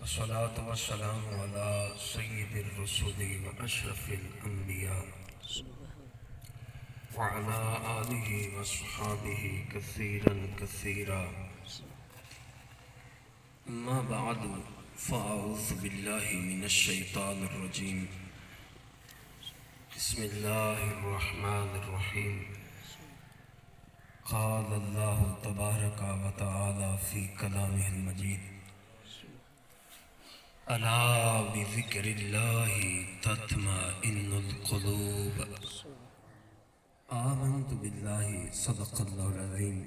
والصلاة والسلام على سيد الرسل وأشرف الأنبياء وعلى آله وصحابه كثيرا أما بعد فأعوذ بالله من الشيطان الرجيم بسم الله الرحمن الرحيم قال الله تبارك وتعالى في كلامه المجيد ألا بذكر الله تطمئن القلوب آمنت بالله صدق الله العظيم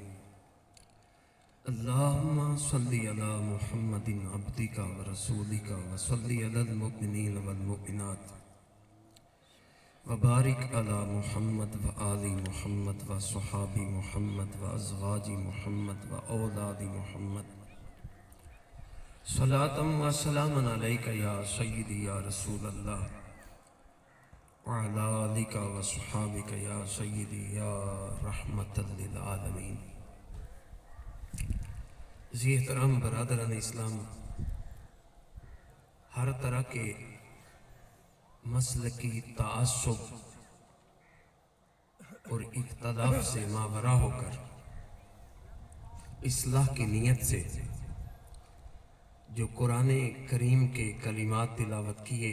اللهم صل على محمد عبدك ورسولك وصل على المؤمنين والمؤمنات وبارك على محمد وآل محمد وصحاب محمد وأزواج محمد وأولاد محمد صلاة وسلام عليك يا سيدي يا رسول الله وعلى آلك وصحابك يا سيدي يا رحمة للعالمين. ذی احترام برادران اسلام، ہر طرح کے مسلکی تعصب اور اختلاف سے ماورا ہو کر اصلاح کی نیت سے جو قرآن کریم کے کلمات تلاوت کیے،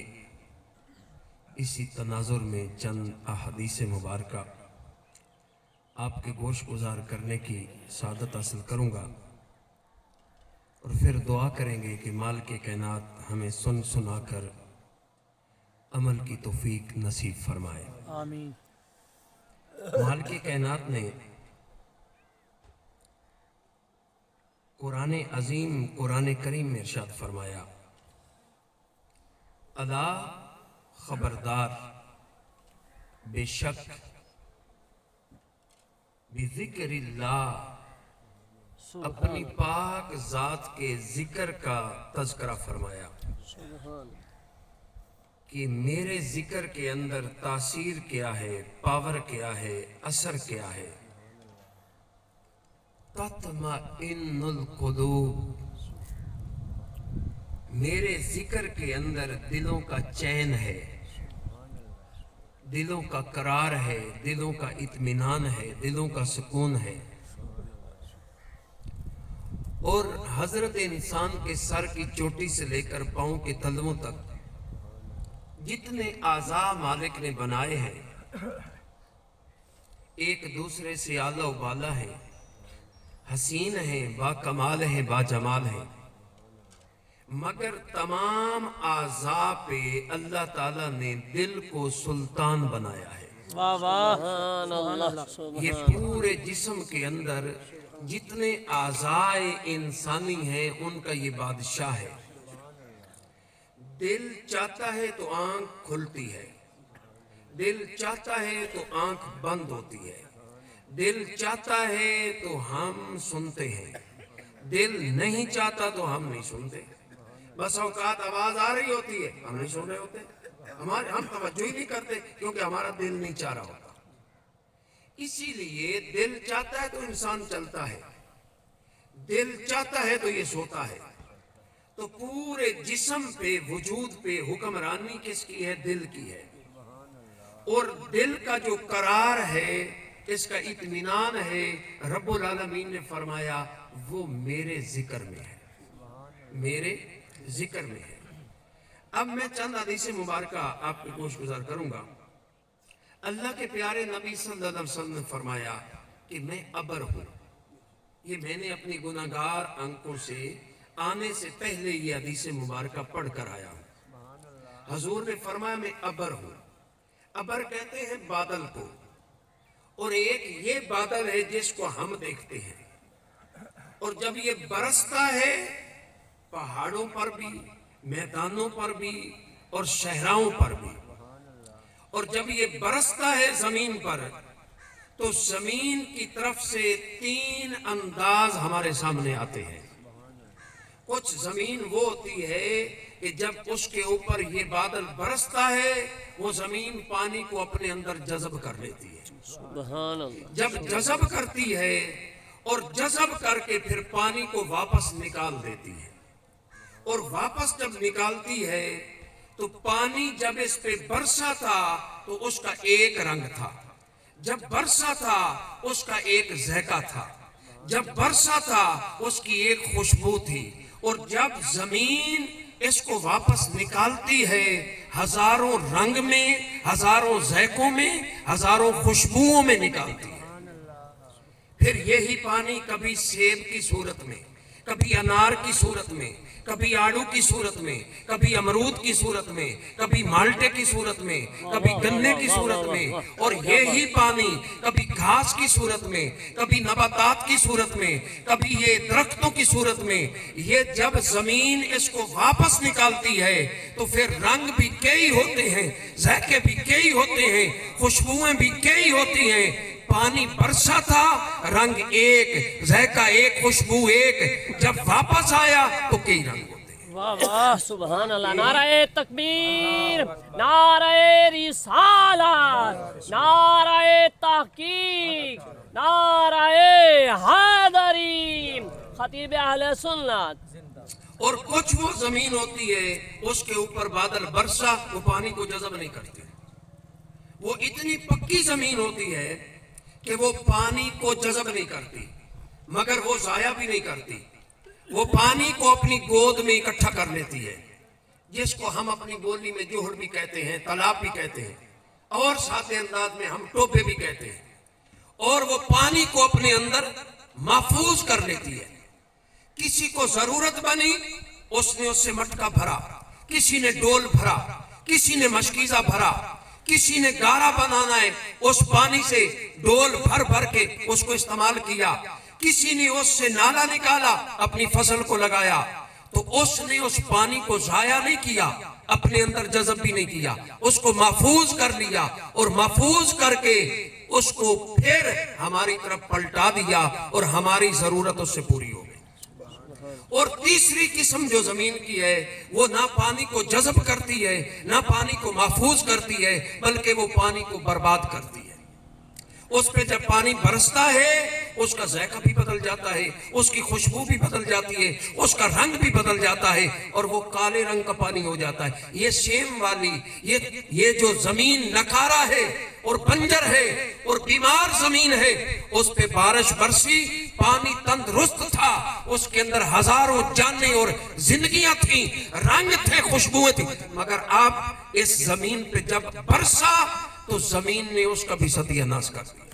اسی تناظر میں چند احادیث مبارکہ آپ کے گوش گزار کرنے کی سعادت حاصل کروں گا، اور پھر دعا کریں گے کہ مالک کائنات ہمیں سن سنا کر عمل کی توفیق نصیب فرمائے آمین۔ مالک کائنات نے قرآن عظیم قرآن کریم میں ارشاد فرمایا، الا خبردار، بے شک بذکر اللہ، اپنی پاک ذات کے ذکر کا تذکرہ فرمایا کہ میرے ذکر کے اندر تاثیر کیا ہے، پاور کیا ہے، اثر کیا ہے۔ تطمئن القلوب، میرے ذکر کے اندر دلوں کا چین ہے، دلوں کا قرار ہے، دلوں کا اطمینان ہے، دلوں کا سکون ہے۔ اور حضرت انسان کے سر کی چوٹی سے لے کر پاؤں کے تلووں تک جتنے اعضاء مالک نے بنائے ہیں، ایک دوسرے سے اعلیٰ و بالا ہیں، حسین ہیں، با کمال ہیں، با جمال ہیں، مگر تمام اعضاء پہ اللہ تعالیٰ نے دل کو سلطان بنایا ہے۔ واہ واہ، سبحان اللہ۔ یہ پورے جسم کے اندر جتنے اعضاء انسانی ہیں ان کا یہ بادشاہ ہے۔ دل چاہتا ہے تو آنکھ کھلتی ہے، دل چاہتا ہے تو آنکھ بند ہوتی ہے، دل چاہتا ہے تو ہم سنتے ہیں، دل نہیں چاہتا تو ہم نہیں سنتے۔ بس اوقات آواز آ رہی ہوتی ہے، ہم نہیں سن رہے ہوتے، ہم توجہ ہی نہیں کرتے کیونکہ ہمارا دل نہیں چاہ رہا ہوتا۔ اسی لیے دل چاہتا ہے تو انسان چلتا ہے، دل چاہتا ہے تو یہ سوتا ہے۔ تو پورے جسم پہ، وجود پہ حکمرانی کس کی ہے؟ دل کی ہے۔ اور دل کا جو قرار ہے، اس کا اطمینان ہے، رب العالمین نے فرمایا وہ میرے ذکر میں ہے، میرے ذکر میں ہے۔ اب میں چند حدیث مبارکہ آپ کو گوش گزار کروں گا۔ اللہ کے پیارے نبی صلی اللہ علیہ وسلم نے فرمایا کہ میں ابر ہوں، یہ میں نے اپنی گناہگار آنکھوں سے آنے سے پہلے یہ حدیث مبارکہ پڑھ کر آیا ہوں۔ حضور نے فرمایا میں ابر ہوں۔ ابر کہتے ہیں بادل کو، اور ایک یہ بادل ہے جس کو ہم دیکھتے ہیں، اور جب یہ برستا ہے پہاڑوں پر بھی، میدانوں پر بھی اور صحراؤں پر بھی، اور جب یہ برستا ہے زمین پر تو زمین کی طرف سے تین انداز ہمارے سامنے آتے ہیں۔ کچھ زمین وہ ہوتی ہے کہ جب اس کے اوپر یہ بادل برستا ہے وہ زمین پانی کو اپنے اندر جذب کر لیتی ہے، سبحان اللہ۔ جب جذب کرتی ہے اور جذب کر کے پھر پانی کو واپس نکال دیتی ہے، اور واپس جب نکالتی ہے تو پانی جب اس پہ برسا تھا تو اس کا ایک رنگ تھا، جب برسا تھا اس کا ایک ذائقہ تھا، جب برسا تھا اس کی ایک خوشبو تھی، اور جب زمین اس کو واپس نکالتی ہے ہزاروں رنگ میں، ہزاروں ذائقوں میں، ہزاروں خوشبوؤں میں نکالتی ہے۔ پھر یہی پانی کبھی سیب کی صورت میں، کبھی انار کی صورت میں، کبھی آڑو کی صورت میں، کبھی امرود کی صورت میں، کبھی مالٹے کی صورت میں، کبھی گنے کی صورت میں، اور یہی پانی کبھی گھاس کی صورت میں، کبھی نباتات کی صورت میں، کبھی یہ درختوں کی صورت میں، یہ جب زمین اس کو واپس نکالتی ہے تو پھر رنگ بھی کئی ہوتے ہیں، ذائقے بھی کئی ہوتے ہیں، خوشبوئیں بھی کئی ہوتی ہیں۔ پانی برسا تھا، رنگ ایک، ذائقہ ایک، خوشبو ایک، جب واپس آیا تو کئی رنگ ہوتے ہیں۔ واہ واہ سبحان اللہ، نعرہ تکبیر، نعرہ رسالت، نعرہ تحقیق، نعرہ حیدری، خطیب اہل سنت۔ اور کچھ وہ زمین ہوتی ہے اس کے اوپر بادل برسا، وہ پانی کو جذب نہیں کرتی، وہ اتنی پکی زمین ہوتی ہے کہ وہ پانی کو جذب نہیں کرتی، مگر وہ ضائع بھی نہیں کرتی، وہ پانی کو اپنی گود میں اکٹھا کر لیتی ہے، جس کو ہم اپنی بولی میں جوہر بھی کہتے ہیں، تالاب بھی کہتے ہیں، اور سادے انداز میں ہم ٹوبے بھی کہتے ہیں، اور وہ پانی کو اپنے اندر محفوظ کر لیتی ہے۔ کسی کو ضرورت بنی، اس نے اس سے مٹکا بھرا، کسی نے ڈول بھرا، کسی نے مشکیزہ بھرا، کسی نے گارا بنانا ہے اس پانی سے ڈول بھر بھر کے اس کو استعمال کیا، کسی نے اس سے نالا نکالا اپنی فصل کو لگایا، تو اس نے اس پانی کو ضائع نہیں کیا، اپنے اندر جذب بھی نہیں کیا، اس کو محفوظ کر لیا، اور محفوظ کر کے اس کو پھر ہماری طرف پلٹا دیا، اور ہماری ضرورت اس سے پوری ہو گئی۔ اور تیسری قسم جو زمین کی ہے وہ نہ پانی کو جذب کرتی ہے، نہ پانی کو محفوظ کرتی ہے، بلکہ وہ پانی کو برباد کرتی ہے۔ اس پہ جب پانی برستا ہے اس کا ذائقہ بھی بدل جاتا ہے، اس کی خوشبو بھی بدل جاتی ہے، اس کا رنگ بھی بدل جاتا ہے، اور وہ کالے رنگ کا پانی ہو جاتا ہے۔ یہ سیم والی یہ جو زمین نکارا ہے اور بنجر ہے اور بیمار زمین ہے، اس پہ بارش برسی، پانی تندرست تھا، اس کے اندر ہزاروں جانیں اور زندگیاں تھیں، رنگ تھے، خوشبوئیں تھیں، مگر اب اس زمین پہ جب برسا تو زمین نے اس کا بھی ستیہ ناش کر دیا،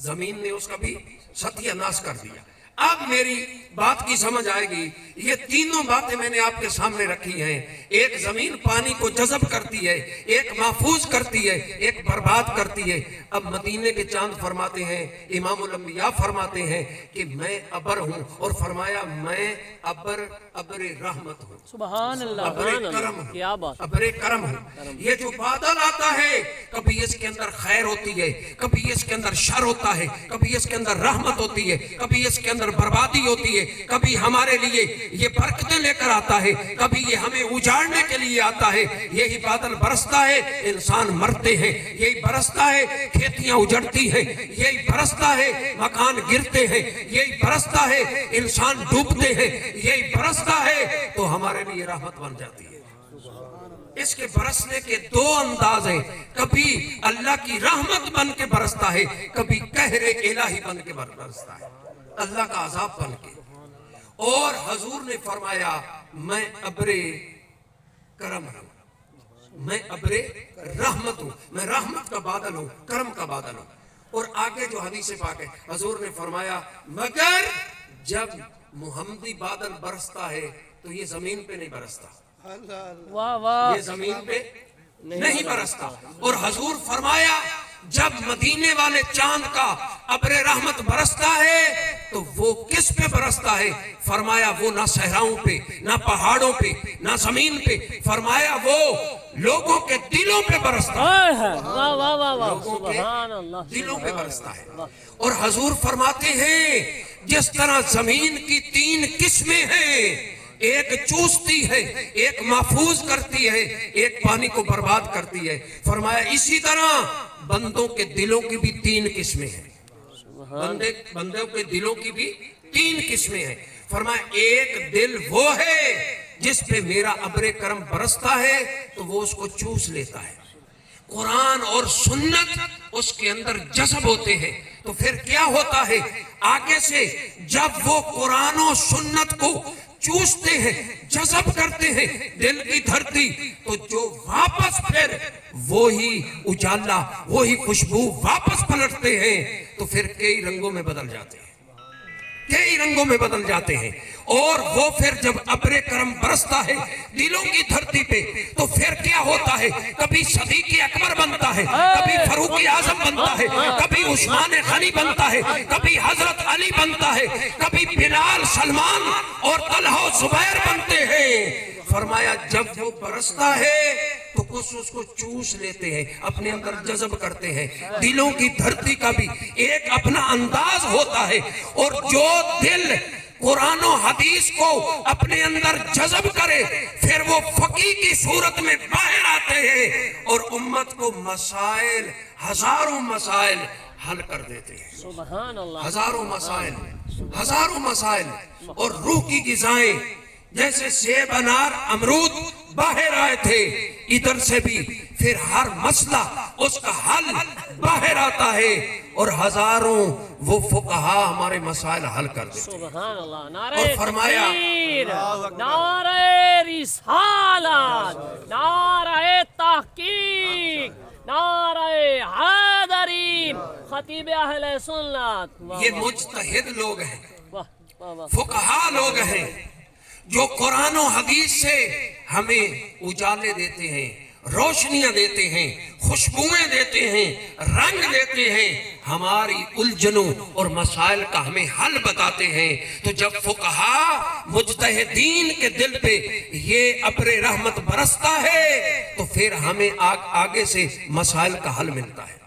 زمین نے اس کا بھی ستیہ ناش کر دیا۔ اب میری بات کی سمجھ آئے گی، یہ تینوں باتیں میں نے آپ کے سامنے رکھی ہیں، ایک زمین پانی کو جذب کرتی ہے، ایک محفوظ کرتی ہے، ایک برباد کرتی ہے۔ اب مدینے کے چاند فرماتے ہیں، امام الانبیاء فرماتے ہیں کہ میں ابر ہوں، اور فرمایا میں ابر رحمت ہوں، سبحان اللہ، ابر سبحان کرم اللہ، کیا ہوں، بات، ابر کرم ہوں۔ یہ جو بادل آتا ہے کبھی اس کے اندر خیر ہوتی ہے، کبھی اس کے اندر شر ہوتا ہے، کبھی اس کے اندر رحمت ہوتی ہے، کبھی اس کے اندر بربادی ہوتی ہے، کبھی ہمارے لیے یہ برکتیں لے کر آتا ہے، کبھی یہ ہمیں اجاڑنے کے لیے آتا ہے۔ یہی بادل برستا ہے انسان مرتے ہیں، یہی برستا ہے کھیتیاں اجڑتی ہیں، یہی برستا ہے مکان گرتے ہیں، یہی برستا ہے انسان ڈوبتے ہیں، یہی برستا ہے تو ہمارے لیے رحمت بن جاتی ہے۔ اس کے برسنے کے دو انداز ہیں، کبھی اللہ کی رحمت بن کے برستا ہے، کبھی قہر الہی بن کے برستا ہے، اللہ کا عذاب بن کے۔ اور حضور نے فرمایا میں ابر کرم ہوں، میں ابر رحمت ہوں، میں رحمت کا بادل ہوں، کرم کا بادل ہوں۔ اور آگے جو حدیث پاک ہے حضور نے فرمایا مگر جب محمدی بادل برستا ہے تو یہ زمین پہ نہیں برستا، واہ واہ، یہ زمین پہ نہیں برستا۔ اور حضور فرمایا جب مدینے والے چاند کا ابر رحمت برستا ہے تو وہ کس پہ برستا ہے؟ فرمایا وہ نہ صحراؤں پہ، نہ پہاڑوں پہ، نہ زمین پہ، فرمایا وہ لوگوں کے دلوں پہ برستا ہے، واہ واہ واہ واہ، لوگوں کے سبحان اللہ، دلوں پہ برستا ہے۔ اور حضور فرماتے ہیں جس طرح زمین کی تین قسمیں ہیں، ایک چوستی ہے، ایک محفوظ کرتی ہے، ایک پانی کو برباد کرتی ہے، فرمایا اسی طرح بندوں کے دلوں کی بھی تین قسمیں ہیں، بندوں کے دلوں کی بھی تین قسمیں ہیں۔ فرمایا ایک دل وہ ہے جس پہ میرا ابر کرم برستا ہے تو وہ اس کو چوس لیتا ہے. قرآن اور سنت اس کے اندر جذب ہوتے ہیں. تو پھر کیا ہوتا ہے آگے سے جب وہ قرآن و سنت کو چوستے ہیں, جذب کرتے ہیں دل کی دھرتی, تو جو واپس پھر وہی اجالا, وہی خوشبو واپس پلٹتے ہیں تو پھر کئی رنگوں میں بدل جاتے ہیں, کئی رنگوں میں بدل جاتے ہیں. اور وہ پھر جب ابر کرم برستا ہے دلوں کی دھرتی پہ تو پھر کیا ہوتا ہے, کبھی صدیق اکبر بنتا ہے, کبھی فاروق اعظم بنتا ہے, کبھی عثمان غنی بنتا ہے, کبھی حضرت علی بنتا ہے, کبھی بلال, سلمان اور طلحہ و زبیر بنتے ہیں. فرمایا جب وہ برستا ہے تو کچھ اس کو چوس لیتے ہیں, اپنے اندر جذب کرتے ہیں. دلوں کی دھرتی کا بھی ایک اپنا انداز ہوتا ہے, اور جو دل قرآن و حدیث کو اپنے اندر جذب کرے پھر وہ فقیہ کی صورت میں باہر آتے ہیں اور امت کو مسائل, ہزاروں مسائل حل کر دیتے ہیں. سبحان اللہ. ہزاروں مسائل, ہزاروں مسائل. اور روح کی غذائیں جیسے سیب, انار, امرود باہر آئے تھے, ادھر سے بھی پھر ہر مسئلہ اس کا حل باہر آتا ہے, اور ہزاروں وہ فقہا ہمارے مسائل حل کر دیتے ہیں. سبحان اللہ. نعرہ اور فرمایا تکبیر, نعرہ رسالت, نعرہ تحقیق, نعرہ حیدری, خطیب اہل سنت. یہ مجتہد لوگ ہیں, واہ واہ واہ. فقہا لوگ ہیں جو قرآن و حدیث سے ہمیں اجالے دیتے ہیں, روشنیاں دیتے ہیں, خوشبوئیں دیتے ہیں, رنگ دیتے ہیں, ہماری الجھنوں اور مسائل کا ہمیں حل بتاتے ہیں. تو جب فقہا مجتہدین کے دل پہ یہ ابر رحمت برستا ہے تو پھر ہمیں آگے سے مسائل کا حل ملتا ہے.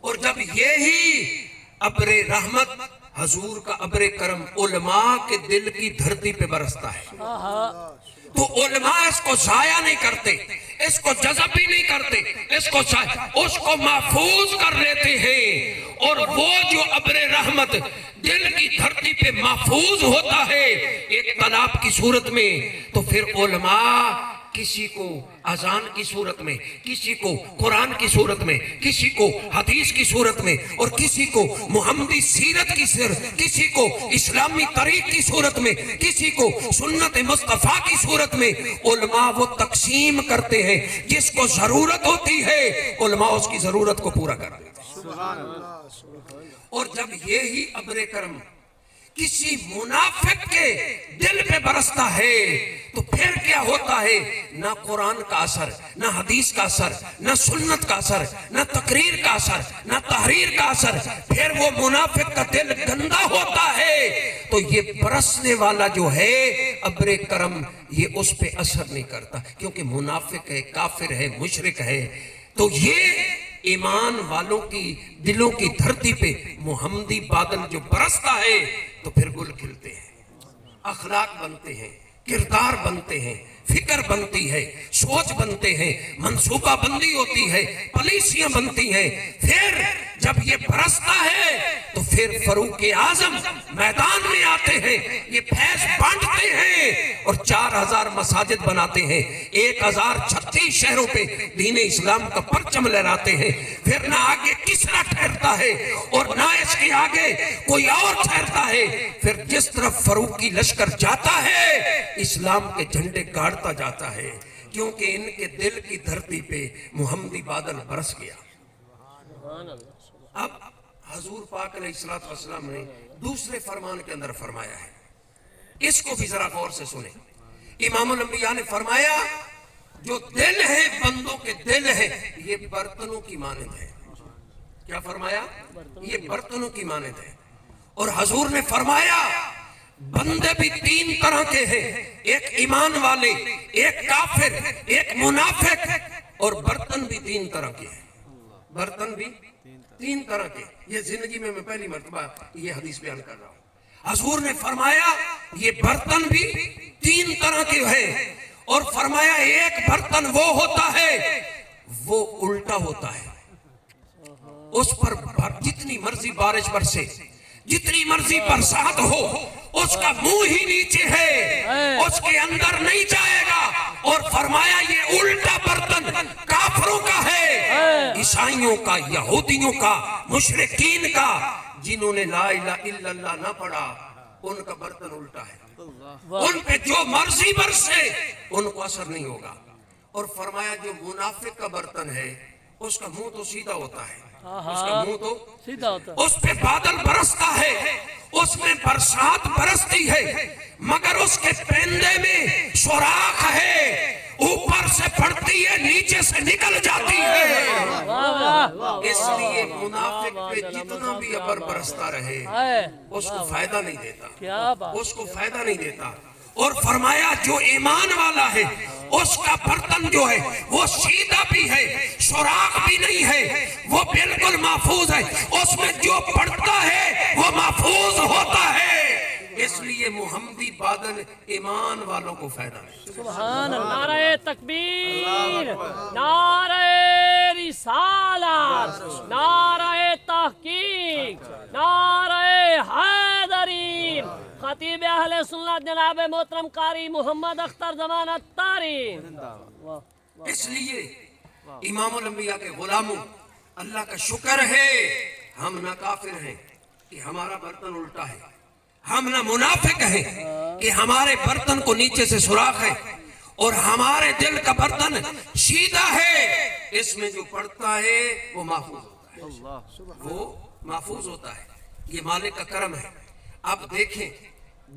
اور جب یہی ابر رحمت, حضور کا ابر کرم علماء کے دل کی دھرتی پہ برستا ہے تو علماء اس کو ضائع نہیں کرتے, اس کو جذب بھی نہیں کرتے, اس کو محفوظ کر لیتے ہیں. اور وہ جو ابر رحمت دل کی دھرتی پہ محفوظ ہوتا ہے ایک تالاب کی صورت میں, تو پھر علماء کسی کو اذان کی صورت میں, کسی کو قرآن کی صورت میں, کسی کو حدیث کی صورت میں, اور کسی کو محمدی سیرت کی صورت, کسی کو اسلامی طریق کی صورت میں, کسی کو سنت مصطفیٰ کی صورت میں, علماء وہ تقسیم کرتے ہیں. جس کو ضرورت ہوتی ہے علماء اس کی ضرورت کو پورا کر دیتے ہیں. اور جب یہی ابر کرم کسی منافق کے دل پہ برستا ہے تو پھر کیا ہوتا ہے, نہ قرآن کا اثر, نہ حدیث کا اثر, نہ سنت کا اثر, نہ تقریر کا اثر, نہ تحریر کا اثر, پھر وہ منافق کا دل گندا ہوتا ہے. تو یہ برسنے والا جو ہے ابر کرم یہ اس پہ اثر نہیں کرتا, کیونکہ منافق ہے, کافر ہے, مشرک ہے. تو یہ ایمان والوں کی دلوں کی دھرتی پہ محمدی بادل جو برستا ہے تو پھر گل کھلتے ہیں, اخلاق بنتے ہیں, کردار بنتے ہیں, فکر بنتی ہے, سوچ بنتے ہیں, منصوبہ بندی ہوتی ہے, پالیسیاں بنتی ہیں. پھر جب یہ برستا ہے تو پھر فاروق اعظم میدان میں آتے ہیں, یہ فیض بانٹتے ہیں اور 4000 مساجد بناتے ہیں, 1036 شہروں پہ دین اسلام کا پرچم لہراتے ہیں. پھر نہ آگے کسرا ٹھہرتا ہے اور نہ اس کے آگے کوئی اور ٹھہرتا ہے. پھر جس طرف فاروق کی لشکر جاتا ہے اسلام کے جھنڈے گاڑتا جاتا ہے, کیونکہ ان کے دل کی دھرتی پہ محمدی بادل برس گیا. اب حضور پاک علیہ السلام نے دوسرے فرمان کے اندر فرمایا ہے, اس کو بھی ذرا غور سے سنیں. امام الانبیاء نے فرمایا جو دل ہے, بندوں کے دل ہے, یہ برتنوں کی مانند ہے. کیا فرمایا؟ یہ برتنوں کی مانند ہے. اور حضور نے فرمایا بندے بھی 3 طرح کے ہیں, ایک ایمان والے, ایک کافر, ایک منافق, اور برتن بھی 3 طرح کے ہیں. برتن بھی 3 طرح کے. یہ زندگی میں پہلی مرتبہ یہ حدیث بیان کر رہا ہوں. حضور نے فرمایا یہ برتن بھی 3 طرح کے ہیں, اور فرمایا ایک برتن وہ ہوتا ہے وہ الٹا ہوتا ہے, اس پر جتنی مرضی بارش برسے, جتنی مرضی برسات ہو, اس کا منہ ہی نیچے ہے، اس کے اندر نہیں جائے گا۔ اور فرمایا یہ الٹا برتن کافروں کا ہے، عیسائیوں کا، یہودیوں کا، مشرکین کا، جنہوں نے لا الہ الا اللہ نہ پڑھا، ان کا برتن الٹا ہے، ان پہ جو مرضی برسے ان کو اثر نہیں ہوگا۔ اور فرمایا جو منافق کا برتن ہے اس کا منہ تو سیدھا ہوتا ہے، اس کا منہ تو سیدھا ہوتا ہے، اس پہ بادل برستا ہے، اس میں برسات برستی ہے، مگر اس کے پیندے میں سوراخ ہے، اوپر سے پڑتی ہے نیچے سے نکل جاتی ہے۔ اس لیے منافق پہ جتنا بھی ابر برستا رہے اس کو فائدہ نہیں دیتا، کیا بات، اس کو فائدہ نہیں دیتا۔ اور فرمایا جو ایمان والا ہے اس کا برتن جو ہے وہ سیدھا بھی ہے، سوراخ بھی نہیں ہے، وہ بالکل محفوظ ہے، اس میں جو پڑتا ہے وہ محفوظ ہوتا ہے۔ اس لیے محمدی بادل ایمان والوں کو فائدہ نہیں۔ سبحان اللہ، نعرہ تکبیر، نعرہ رسالت، نعرہ تحقیق، نعرہ حیدری۔ خطیب اہل سنت جناب محترم قاری محمد اختر زمانہ طاری۔ اس لیے امام الانبیاء کے غلاموں، اللہ کا شکر ہے ہم نہ کافر ہیں کہ ہمارا برتن الٹا ہے، ہم نہ منافق ہیں کہ ہمارے برتن کو نیچے سے سوراخ ہے، اور ہمارے دل کا برتن سیدھا ہے، اس میں جو پڑتا ہے وہ محفوظ ہوتا ہے، وہ محفوظ ہوتا ہے۔ یہ مالک کا کرم ہے۔ اب دیکھیں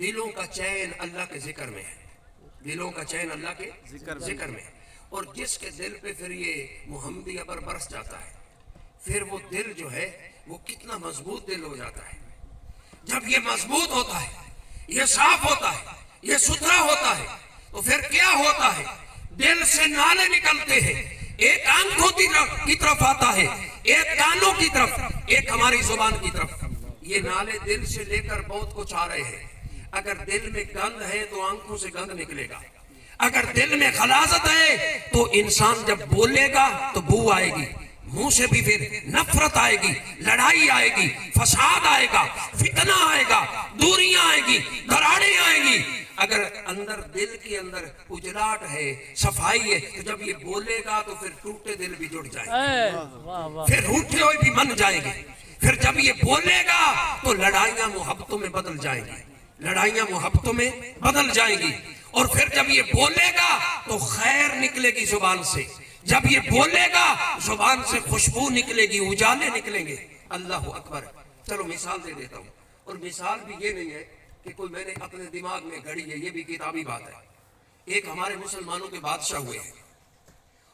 دلوں کا چین اللہ کے ذکر میں ہے، دلوں کا چین اللہ کے ذکر میں ہے، اور جس کے دل پہ پھر یہ محمدی ابر برس جاتا ہے پھر وہ دل جو ہے وہ کتنا مضبوط دل ہو جاتا ہے۔ جب یہ مضبوط ہوتا ہے، یہ صاف ہوتا ہے، یہ ستھرا ہوتا ہے، تو پھر کیا ہوتا ہے؟ دل سے نالے نکلتے ہیں، ایک آنکھوں کی طرف آتا ہے، ایک کانوں کی طرف، ایک ہماری زبان کی طرف۔ یہ نالے دل سے لے کر بہت کچھ آ رہے ہیں۔ اگر دل میں گند ہے تو آنکھوں سے گند نکلے گا، اگر دل میں غلاظت ہے تو انسان جب بولے گا تو بو آئے گی، منہ سے بھی پھر نفرت آئے گی، لڑائی آئے گی، فساد آئے گا، فتنہ آئے گا، دوریاں آئے گی، دراڑیں آئیں گی۔ اگر اندر دل کے اندر اجلاٹ ہے، صفائی ہے، تو جب یہ بولے گا تو پھر ٹوٹے دل بھی جڑ جائیں گے، پھر روٹھے ہوئے بھی من جائیں گے۔ پھر جب یہ بولے گا تو لڑائیاں محبتوں میں بدل جائیں گی، لڑائیاں محبتوں میں بدل جائیں گی۔ اور پھر جب یہ بولے گا تو خیر نکلے گی زبان سے، جب یہ بولے گا زبان سے خوشبو نکلے گی، اجالے نکلیں گے۔ اللہ اکبر۔ چلو مثال دے دیتا ہوں، اور مثال بھی یہ نہیں ہے کہ کوئی میں نے اپنے دماغ میں گھڑی ہے، یہ بھی کتابی بات ہے۔ ایک ہمارے مسلمانوں کے بادشاہ ہوئے ہیں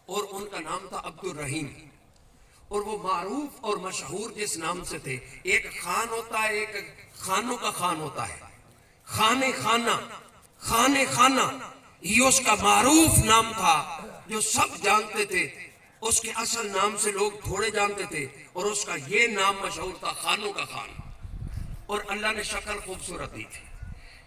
اور ان کا نام تھا عبد الرحیم، اور وہ معروف اور مشہور جس نام سے تھے، ایک خان ہوتا ہے، ایک خانوں کا خان ہوتا ہے، خانے خانہ، خانے خانہ، یہ اس کا معروف نام تھا جو سب جانتے تھے۔ اس کے اصل نام سے لوگ تھوڑے جانتے تھے، اور اس کا یہ نام مشہور تھا، خانوں کا خان۔ اور اللہ نے شکل خوبصورت دی تھی،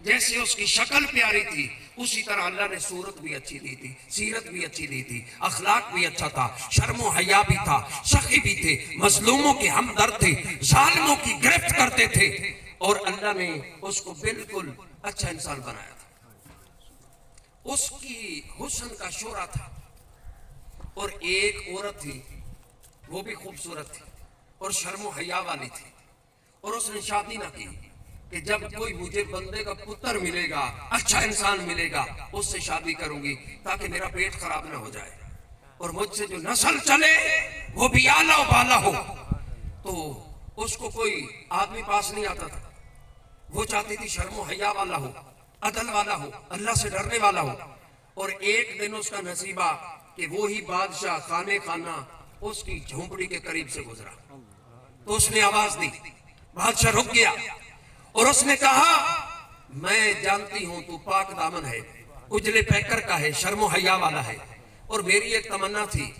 جیسے اس کی شکل پیاری تھی اسی طرح اللہ نے صورت بھی اچھی دی تھی، سیرت بھی اچھی دی تھی، اخلاق بھی اچھا تھا، شرم و حیا بھی تھا، سخی بھی تھے، مظلوموں کے ہمدرد تھے، ظالموں کی گرفت کرتے تھے، اور اللہ نے اس کو بالکل اچھا انسان بنایا تھا۔ اس کی حسن کا شعرا تھا، اور ایک عورت تھی وہ بھی خوبصورت تھی اور شرم و حیا والی تھی، اور اس نے شادی نہ کی کہ جب کوئی مجھے بندے کا پتر ملے گا، اچھا انسان ملے گا، اس سے شادی کروں گی تاکہ میرا پیٹ خراب نہ ہو جائے، اور مجھ سے جو نسل چلے وہ بھی اعلیٰ و بالا ہو۔ تو اس کو کوئی آدمی پاس نہیں آتا تھا، وہ چاہتی تھی شرم و حیا والا ہو، عدل والا ہو، اللہ سے ڈرنے والا ہو۔ اور ایک دن اس کا نصیبہ کہ وہی بادشاہ خانے خانہ اس کی جھونپڑی کے قریب سے گزرا، تو اس نے آواز دی، بادشاہ رک گیا، اور اس نے کہا میں جانتی ہوں تو پاک دامن ہے، اجلے پیکر کا ہے، شرم و حیا والا ہے، اور میری ایک تمنا تھی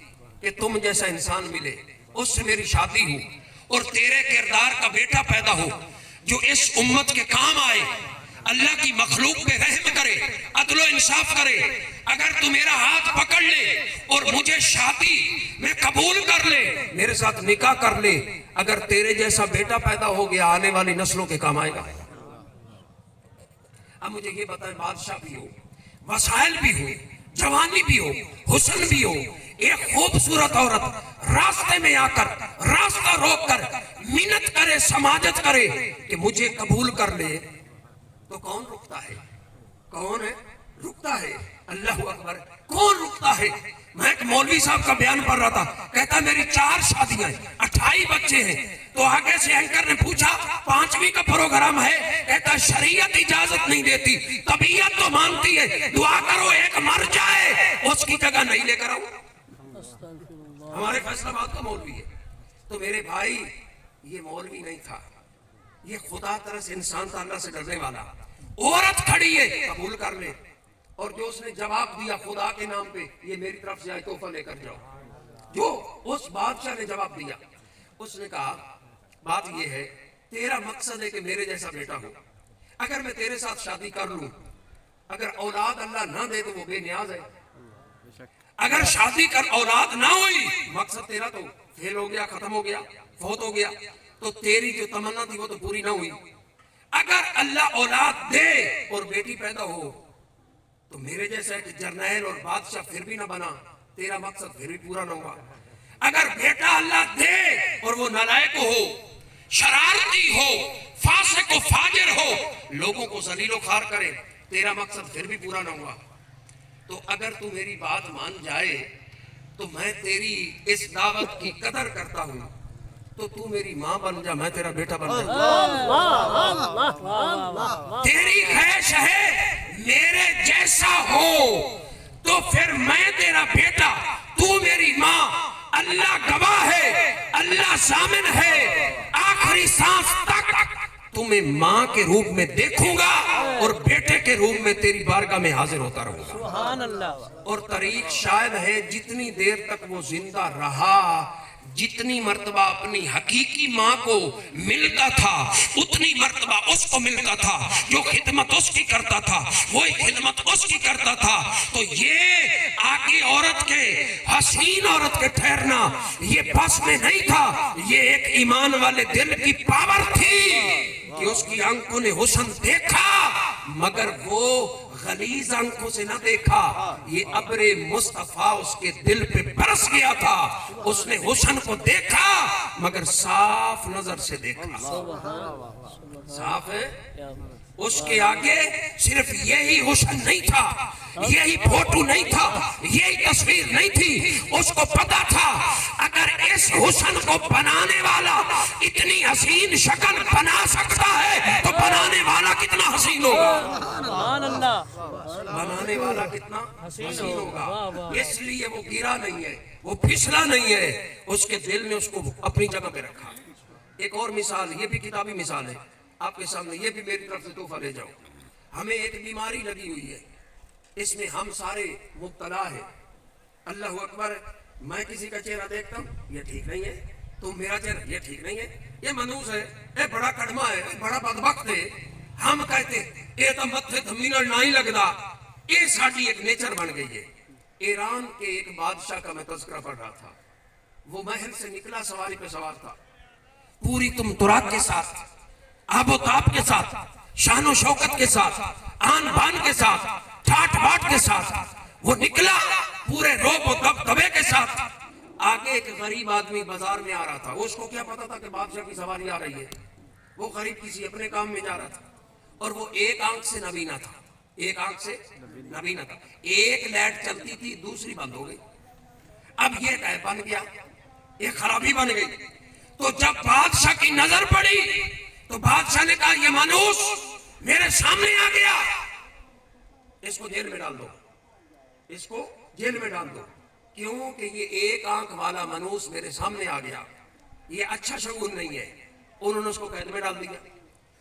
کہ تم جیسا انسان ملے، اس سے میری شادی ہو، اور تیرے کردار کا بیٹا پیدا ہو جو اس امت کے کام آئے، اللہ کی مخلوق پہ رحم کرے، عدل و انصاف کرے۔ اگر تو میرا ہاتھ پکڑ لے اور مجھے شادی میں قبول کر لے، میرے ساتھ نکاح کر لے، اگر تیرے جیسا بیٹا پیدا ہو گیا آنے والی نسلوں کے کام آئے گا۔ اب مجھے یہ بتائیں، بادشاہ بھی ہو، وسائل بھی ہو، جوانی بھی ہو، حسن بھی ہو، ایک خوبصورت عورت راستے میں آ کر راستہ روک کر منت کرے، سماجت کرے کہ مجھے قبول کر لے، تو کون رکتا ہے؟ کون ہے رکتا ہے؟ اللہ اکبر، کون رکتا ہے؟ میں ایک مولوی صاحب کا بیان پڑھ رہا تھا، کہتا میری 4 شادیاں ہیں، 28 بچے ہیں، تو آگے سے اینکر نے پوچھا 5ویں کا پروگرام ہے؟ کہتا شریعت اجازت نہیں دیتی، طبیعت تو مانتی ہے، دعا کرو ایک مر جائے اس کی جگہ نہیں لے کر آؤ۔ ہمارے فیصلہ آباد کا مولوی ہے۔ تو میرے بھائی، یہ مولوی نہیں تھا، یہ خدا طرح سے انسان تھا، اللہ سے ڈرنے والا۔ عورت کھڑی ہے، قبول کر لے، اور جو اس نے جواب دیا خدا کے نام پہ، یہ میری طرف سے آئے تحفہ لے کر جاؤ، جو اس بادشاہ نے جواب دیا، اس نے کہا بات یہ ہے، تیرا مقصد ہے کہ میرے جیسا بیٹا ہو، اگر میں تیرے ساتھ شادی کر لوں، اگر اولاد اللہ نہ دے تو وہ بے نیاز ہے، اگر شادی کر اولاد نہ ہوئی، مقصد تیرا تو فیل ہو گیا، ختم ہو گیا، فوت ہو گیا، تو تیری جو تمنا تھی وہ تو پوری نہ ہوئی، اگر اللہ اولاد دے اور بیٹی پیدا ہو تو میرے جیسا کہ جرنیل اور بادشاہ پھر بھی نہ بنا، تیرا مقصد پھر بھی پورا نہ ہوا، اگر بیٹا اللہ دے اور وہ نالائق ہو، شرارتی ہو، فاسق و فاجر ہو، لوگوں کو ذلیل و خوار کرے، تیرا مقصد پھر بھی پورا نہ ہوا، تو اگر تو میری بات مان جائے تو میں تیری اس دعوت کی قدر کرتا ہوں، تو تو میری ماں بن جا، میں تیرا بیٹا بن جا، تیری خواہش ہے میرے جیسا ہو تو پھر میں تیرا بیٹا، تو میری ماں، اللہ گواہ ہے، اللہ ضامن ہے، آخری سانس تک تمہیں ماں کے روپ میں دیکھوں گا اور بیٹے کے روپ میں تیری بارگاہ میں حاضر ہوتا رہوں گا۔ سبحان اللہ۔ اور طریق شاید ہے جتنی دیر تک وہ زندہ رہا، جتنی مرتبہ اپنی حقیقی ماں کو ملتا تھا اتنی مرتبہ اس کو ملتا تھا، جو خدمت اس کی کرتا تھا وہی خدمت اس کی کرتا تھا۔ تو یہ آگے عورت کے، حسین عورت کے ٹھہرنا یہ بس میں نہیں تھا، یہ ایک ایمان والے دل کی پاور تھی کہ اس کی آنکھوں نے حسن دیکھا مگر وہ غلیظ آنکھوں سے نہ دیکھا، یہ ابر مصطفیٰ اس کے دل پہ برس گیا تھا، اس نے حسن کو دیکھا مگر صاف نظر سے دیکھا۔ صاف ہے، اس کے آگے صرف یہی حسن نہیں تھا، یہی فوٹو نہیں تھا، یہی تصویر نہیں تھی، اس کو پتا تھا اگر اس حسن کو بنانے والا اتنی حسین شکل بنا سکتا ہے تو بنانے والا کتنا حسین ہوگا، سبحان اللہ۔ بنانے والا کتنا حسین ہوگا۔ اس لیے وہ گرا نہیں ہے، وہ پھسلا نہیں ہے، اس کے دل نے اس کو اپنی جگہ پہ رکھا۔ ایک اور مثال، یہ بھی کتابی مثال ہے آپ کے سامنے، یہ بھی میری طرف سے تحفہ لے جاؤ۔ ہمیں ایک بیماری لگی ہوئی ہے، اس میں ہم سارے مبتلا ہیں، اللہ اکبر، میں کسی کا چہرہ دیکھتا ہوں یہ ٹھیک نہیں ہے، تو میرا چہرہ یہ ٹھیک نہیں ہے، یہ منوس ہے، یہ بڑا کڑما ہے، بڑا بدبخت ہے، ہم کہتے یہ تو متھے دھمینر نہ ہی لگدا، یہ ساڑھی ایک نیچر بن گئی ہے۔ ایران کے ایک بادشاہ کا میں تذکرہ پڑھ رہا تھا، وہ محل سے نکلا، سواری پہ سوار تھا، پوری تم تراک کے ساتھ، آب و تاب کے ساتھ، شان و شوکت کے ساتھ، آن بان کے ساتھ، ٹھاٹ باٹ کے ساتھ وہ نکلا، پورے روب و دبدبے کے ساتھ۔ آگے ایک غریب آدمی بازار میں آ رہا تھا، اس کو کیا پتا تھا کہ بادشاہ کی سواری آ رہی ہے، وہ غریب کسی اپنے کام میں جا رہا تھا، اور وہ ایک آنکھ سے نبینا تھا، ایک آنکھ سے نبینا تھا، ایک لائٹ چلتی تھی دوسری بند ہو گئی، اب یہ غائب بن گیا، یہ خرابی بن گئی۔ تو جب بادشاہ کی نظر پڑی تو بادشاہ نے کہا یہ منوس میرے سامنے آ گیا، اس کو جیل میں ڈال دو، اس کو جیل میں ڈال دو، کیوں کہ یہ ایک آنکھ والا منوس میرے سامنے آ گیا، یہ اچھا شگون نہیں ہے۔ انہوں نے اس کو قید میں ڈال دیا۔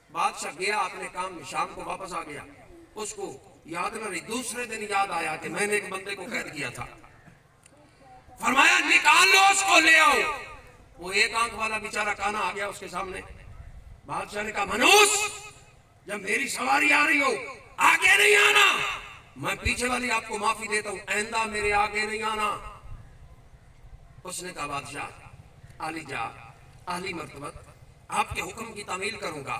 بادشاہ گیا اپنے کام میں، شام کو واپس آ گیا، اس کو یاد نہ رہی، دوسرے دن یاد آیا کہ میں نے ایک بندے کو قید کیا تھا، فرمایا نکال لو اس کو، لے آؤ۔ وہ ایک آنکھ والا بیچارہ کانا آ گیا اس کے سامنے، بادشاہ نے کہا منوس جب میری سواری آ رہی ہو آگے نہیں آنا، میں پیچھے والی آپ کو معافی دیتا ہوں، آئندہ میرے آگے نہیں آنا۔ اس نے کہا بادشاہ عالی جا، عالی مرتبت، آپ کے حکم کی تعمیل کروں گا،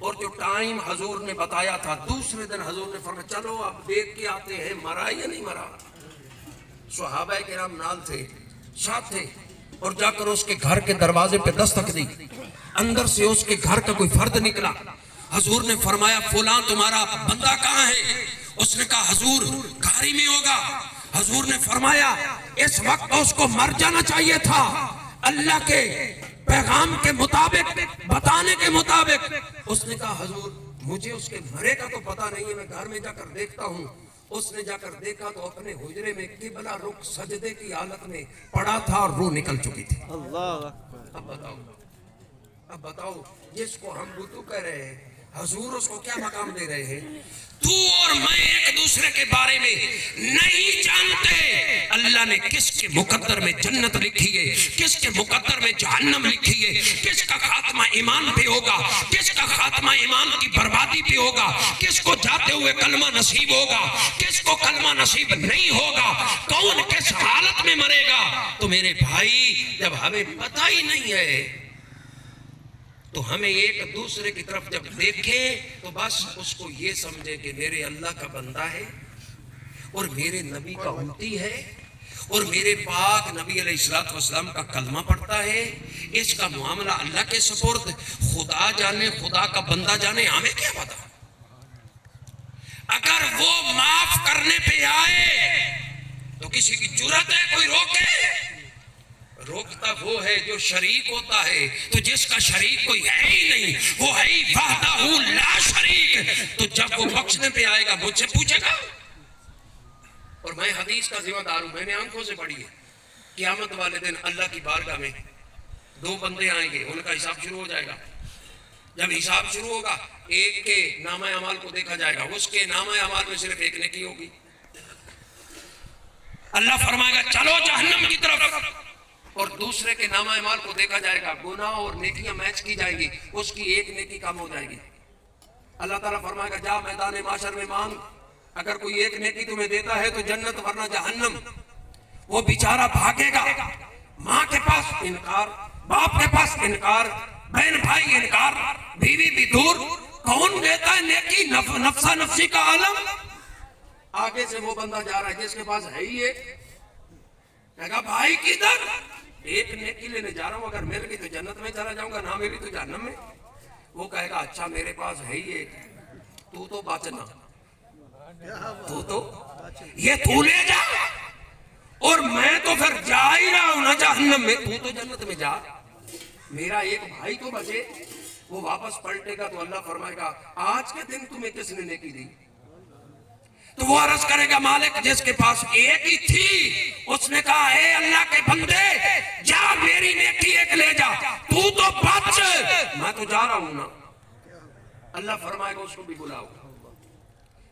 اور جو ٹائم حضور نے بتایا تھا دوسرے دن حضور نے فرمایا چلو اب دیکھ کے آتے ہیں مرا یا نہیں مرا. صحابہ کرام نال تھے، ساتھ تھے، اور جا کر اس کے گھر کے دروازے پہ دستک دی. اندر سے اس کے گھر کا کوئی فرد نکلا. حضور نے فرمایا فلاں تمہارا بندہ کہاں ہے؟ اس نے کہا حضور گھاری میں ہوگا. حضور نے فرمایا اس وقت اس کو مر جانا چاہیے تھا، اللہ کے پیغام کے مطابق، بتانے کے مطابق. اس نے کہا حضور مجھے اس کے مرے کا تو پتہ نہیں ہے، میں گھر میں جا کر دیکھتا ہوں. اس نے جا کر دیکھا تو اپنے حجرے میں قبلہ رخ سجدے کی حالت میں پڑا تھا اور روح نکل چکی تھی. اب بتاؤ جس کو ہم بتو کہہ رہے ہیں حضور اس کو کیا مقام دے رہے ہیں؟ تو اور میں ایک دوسرے کے بارے میں نہیں جانتے اللہ نے کس کے مقدر میں جنت لکھی ہے، کس کے مقدر میں جہنم لکھی ہے، کس کا خاتمہ ایمان پہ ہوگا، کس کا خاتمہ ایمان کی بربادی پہ ہوگا، کس کو جاتے ہوئے کلمہ نصیب ہوگا، کس کو کلمہ نصیب نہیں ہوگا، کون کس حالت میں مرے گا. تو میرے بھائی جب ہمیں پتہ ہی نہیں ہے تو ہمیں ایک دوسرے کی طرف جب دیکھیں تو بس اس کو یہ سمجھے کہ میرے اللہ کا بندہ ہے اور میرے نبی کا امتی ہے اور میرے پاک نبی علیہ السلام کا کلمہ پڑھتا ہے. اس کا معاملہ اللہ کے سپرد، خدا جانے خدا کا بندہ جانے، ہمیں کیا پتا. اگر وہ معاف کرنے پہ آئے تو کسی کی جرأت ہے کوئی روکے؟ روکتا وہ ہے جو شریک ہوتا ہے. تو جس کا شریک کوئی ہے ہی نہیں، وہ ہے ہی وحدہ لا شریک، تو جب وہ بخشنے پہ آئے گا مجھ سے پوچھے گا. اور میں حدیث کا ذمہ دار ہوں، میں نے آنکھوں سے پڑھی ہے. قیامت والے دن اللہ کی بارگاہ میں دو بندے آئیں گے، ان کا حساب شروع ہو جائے گا. جب حساب شروع ہوگا ایک کے نامہ اعمال کو دیکھا جائے گا، اس کے نامہ اعمال میں صرف ایک نیکی ہوگی. اللہ فرمائے گا چلو جہنم کی طرف، اور دوسرے کے نامہ اعمال کو دیکھا جائے گا، گناہ اور نیکیاں میچ کی جائیں گی، اس کی ایک نیکی کم ہو جائے گی. اللہ تعالیٰ فرمائے گا جا میدان معاشر میں مانگ، اگر کوئی ایک نیکی تمہیں دیتا ہے تو جنت ورنہ جہنم. وہ بیچارہ بھاگے گا، ماں کے پاس انکار، باپ کے پاس انکار، بہن بھائی انکار، بیوی بھی دور. کون دیتا ہے نیکی؟ نفسا نفسی کا عالم. آگے سے وہ بندہ جا رہا ہے جس کے پاس ہے ہی ایک، کہے گا بھائی کدھر؟ ایک نیکی لینے جا رہا ہوں، اگر مل گئی تو جنت میں چلا جاؤں گا، نہ ملی تو جہنم میں. وہ کہے گا اچھا میرے پاس ہے ہی ایک، تو بچنا، تو یہ تو لے جا، اور میں تو پھر جا ہی رہا ہوں نا جہنم میں، تو جنت میں جا. میرا ایک بھائی تو بچے. وہ واپس پلٹے گا تو اللہ فرمائے گا آج کے دن تمہیں کس نے نیکی دی؟ تو وہ عرض کرے گا مالک جس کے پاس ایک ہی تھی، اس نے کہا اے اللہ کے بندے جا میری نیکی ایک لے جا، تو بچ، میں تو جا رہا ہوں نا. اللہ فرمائے گا اس کو بھی بلاؤ.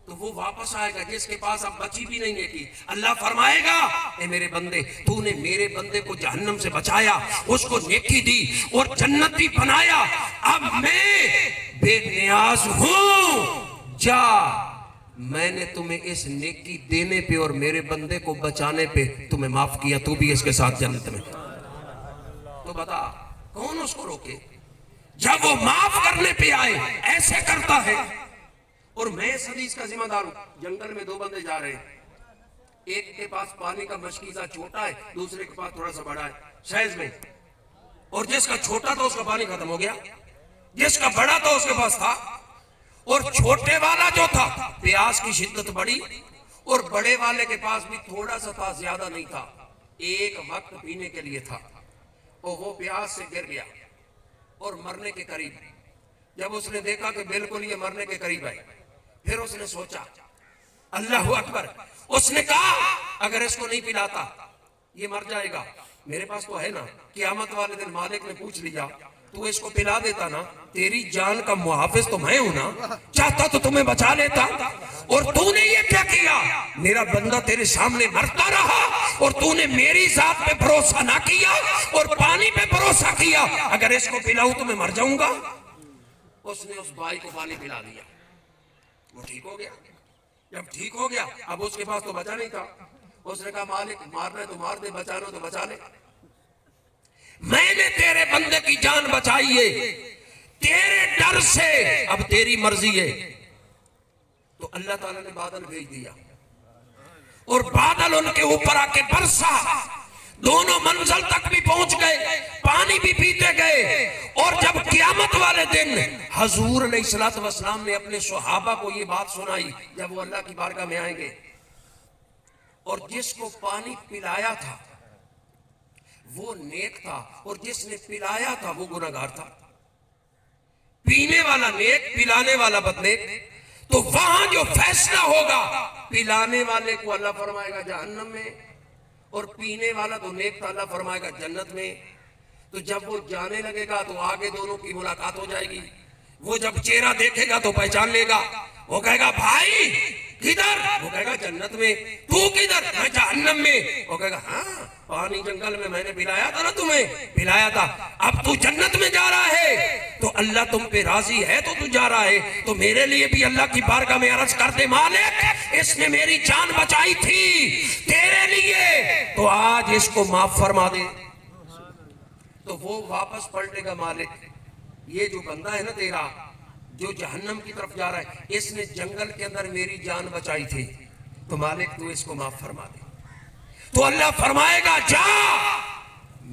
تو وہ واپس آئے گا جس کے پاس اب بچی بھی نہیں نیکی. اللہ فرمائے گا اے میرے بندے تو نے میرے بندے کو جہنم سے بچایا، اس کو نیکی دی اور جنتی بنایا، اب میں بے نیاز ہوں، جا میں نے تمہیں اس نیکی دینے پہ اور میرے بندے کو بچانے پہ تمہیں معاف کیا، تو بھی اس کے ساتھ جنت میں. تو بتا کون اس کو روکے؟ جب وہ معاف کرنے پہ آئے ایسے کرتا ہے. اور میں اس حدیث کا ذمہ دار ہوں. جنگل میں دو بندے جا رہے ہیں، ایک کے پاس پانی کا مشکیزہ چھوٹا ہے، دوسرے کے پاس تھوڑا سا بڑا ہے سائز میں. اور جس کا چھوٹا تھا اس کا پانی ختم ہو گیا، جس کا بڑا تھا اس کے پاس تھا. اور چھوٹے والا جو تھا پیاس کی شدت بڑی، اور بڑے والے کے پاس بھی تھوڑا سا تھا، زیادہ نہیں تھا، ایک وقت پینے کے لیے تھا. اور وہ پیاس سے گر گیا اور مرنے کے قریب. جب اس نے دیکھا کہ بالکل یہ مرنے کے قریب ہے، پھر اس نے سوچا اللہ اکبر. اس نے کہا اگر اس کو نہیں پلاتا یہ مر جائے گا، میرے پاس تو ہے نا. قیامت والے دن مالک نے پوچھ لیا تو اس کو پلا دیتا نا، تیری جان کا محافظ تو میں ہوں نا، چاہتا تو تمہیں بچا لیتا. اور تو نے یہ کیا کیا؟ میرا بندہ تیرے سامنے مرتا رہا اور تو نے میری ذات پہ بھروسہ نہ کیا اور پانی پہ بھروسہ کیا. اگر اس کو پلاؤں تو میں مر جاؤں گا. اس نے اس بھائی کو پانی پلا دیا، وہ ٹھیک ہو گیا. جب ٹھیک ہو گیا اب اس کے پاس تو بچا نہیں تھا. اس نے کہا مالک مارنا ہے تو مار دے، بچانا تو بچا لے. میں نے تیرے بندے کی جان بچائی ہے، تیرے ڈر سے اب تیری مرضی ہے. تو اللہ تعالیٰ نے بادل بھیج دیا اور بادل ان کے اوپر آ کے برسا. دونوں منزل تک بھی پہنچ گئے, پانی بھی پیتے گئے. اور جب قیامت والے دن حضور علیہ الصلوۃ والسلام نے اپنے صحابہ کو یہ بات سنائی, جب وہ اللہ کی بارگاہ میں آئیں گے, اور جس کو پانی پلایا تھا وہ نیک تھا اور جس نے پلایا تھا وہ گناہگار تھا. پینے والا نیک, پلانے والا بدنیک. تو وہاں جو فیصلہ ہوگا, پلانے والے کو اللہ فرمائے گا جہنم میں, اور پینے والا تو نیک تھا, اللہ فرمائے گا جنت میں. تو جب وہ جانے لگے گا تو آگے دونوں کی ملاقات ہو جائے گی. وہ جب چہرہ دیکھے گا تو پہچان لے گا. وہ کہے گا بھائی کدھر؟ وہ کہے گا جنت میں. تو کدھر؟ میں جہنم میں. وہ کہے گا ہاں پانی جنگل میں نے پلایا تھا نا, تمہیں پلایا تھا, اب تو جنت میں جا رہا ہے. تو اللہ تم پہ راضی ہے تو جا رہا ہے. تو میرے لیے بھی اللہ کی بارگاہ میں عرض کر دے مالک, اس نے میری جان بچائی تھی تیرے لیے, تو آج اس کو معاف فرما دے. تو وہ واپس پلٹے گا, مالک یہ جو بندہ ہے نا تیرا جو جہنم کی طرف جا رہا ہے, اس نے جنگل کے اندر میری جان بچائی تھی, تو مالک تو اس کو معاف فرما دے. تو اللہ فرمائے گا جا,